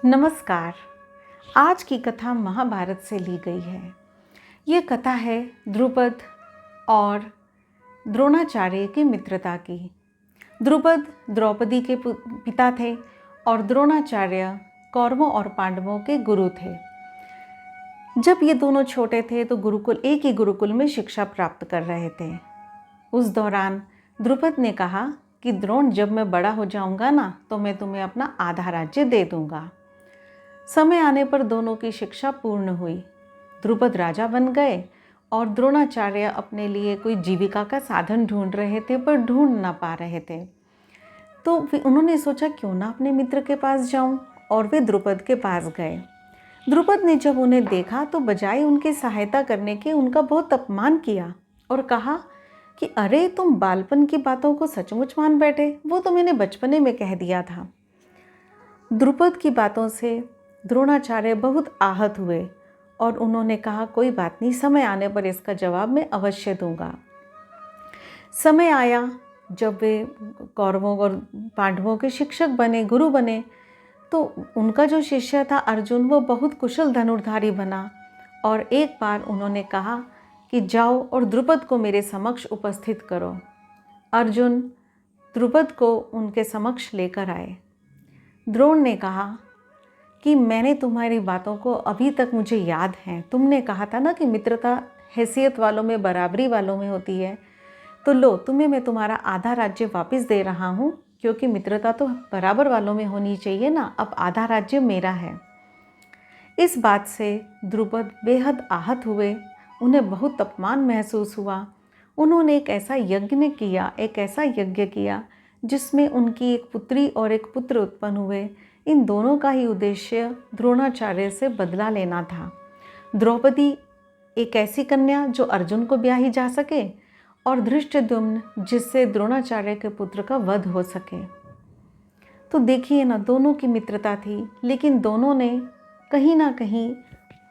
नमस्कार। आज की कथा महाभारत से ली गई है। ये कथा है द्रुपद और द्रोणाचार्य की मित्रता की। द्रुपद द्रौपदी के पिता थे और द्रोणाचार्य कौरवों और पांडवों के गुरु थे। जब ये दोनों छोटे थे तो एक ही गुरुकुल में शिक्षा प्राप्त कर रहे थे। उस दौरान द्रुपद ने कहा कि द्रोण, जब मैं बड़ा हो जाऊंगा ना तो मैं तुम्हें अपना आधा राज्य दे दूंगा। समय आने पर दोनों की शिक्षा पूर्ण हुई। द्रुपद राजा बन गए और द्रोणाचार्य अपने लिए कोई जीविका का साधन ढूंढ रहे थे, पर ढूंढ ना पा रहे थे। तो उन्होंने सोचा क्यों ना अपने मित्र के पास जाऊं, और वे द्रुपद के पास गए। द्रुपद ने जब उन्हें देखा तो बजाय उनकी सहायता करने के उनका बहुत अपमान किया और कहा कि अरे, तुम बालपन की बातों को सचमुच मान बैठे, वो तो मैंने बचपने में कह दिया था। द्रुपद की बातों से द्रोणाचार्य बहुत आहत हुए और उन्होंने कहा, कोई बात नहीं, समय आने पर इसका जवाब मैं अवश्य दूंगा। समय आया जब वे कौरवों और पांडवों के शिक्षक बने, गुरु बने, तो उनका जो शिष्य था अर्जुन, वो बहुत कुशल धनुर्धारी बना। और एक बार उन्होंने कहा कि जाओ और द्रुपद को मेरे समक्ष उपस्थित करो। अर्जुन द्रुपद को उनके समक्ष लेकर आए। द्रोण ने कहा कि मैंने तुम्हारी बातों को अभी तक मुझे याद है। तुमने कहा था ना कि मित्रता हैसियत वालों में, बराबरी वालों में होती है। तो लो, तुम्हें मैं तुम्हारा आधा राज्य वापस दे रहा हूँ, क्योंकि मित्रता तो बराबर वालों में होनी चाहिए ना। अब आधा राज्य मेरा है। इस बात से द्रुपद बेहद आहत हुए। उन्हें बहुत अपमान महसूस हुआ। उन्होंने एक ऐसा यज्ञ किया जिसमें उनकी एक पुत्री और एक पुत्र उत्पन्न हुए। इन दोनों का ही उद्देश्य द्रोणाचार्य से बदला लेना था। द्रौपदी एक ऐसी कन्या जो अर्जुन को ब्याही जा सके, और धृष्टद्युम्न जिससे द्रोणाचार्य के पुत्र का वध हो सके। तो देखिए ना, दोनों की मित्रता थी, लेकिन दोनों ने कहीं ना कहीं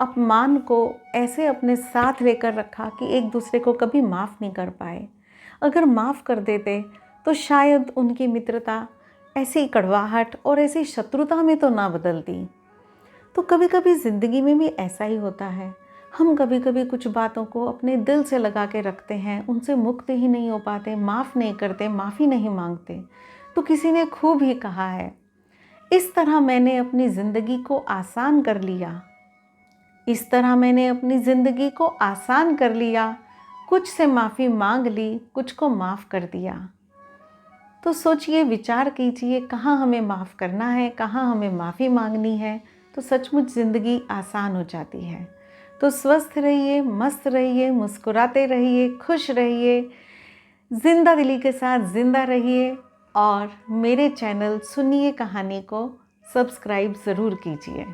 अपमान को ऐसे अपने साथ लेकर रखा कि एक दूसरे को कभी माफ़ नहीं कर पाए। अगर माफ़ कर देते तो शायद उनकी मित्रता ऐसी कड़वाहट और ऐसी शत्रुता में तो ना बदलती। तो कभी कभी ज़िंदगी में भी ऐसा ही होता है। हम कभी कभी कुछ बातों को अपने दिल से लगा के रखते हैं, उनसे मुक्त ही नहीं हो पाते, माफ़ नहीं करते, माफ़ी नहीं मांगते। तो किसी ने खूब ही कहा है, इस तरह मैंने अपनी ज़िंदगी को आसान कर लिया, इस तरह मैंने अपनी ज़िंदगी को आसान कर लिया, कुछ से माफ़ी मांग ली, कुछ को माफ़ कर दिया। तो सोचिए, विचार कीजिए, कहाँ हमें माफ़ करना है, कहाँ हमें माफ़ी मांगनी है, तो सचमुच ज़िंदगी आसान हो जाती है। तो स्वस्थ रहिए, मस्त रहिए, मुस्कुराते रहिए, खुश रहिए, जिंदा दिली के साथ ज़िंदा रहिए, और मेरे चैनल सुनिए कहानी को सब्सक्राइब ज़रूर कीजिए।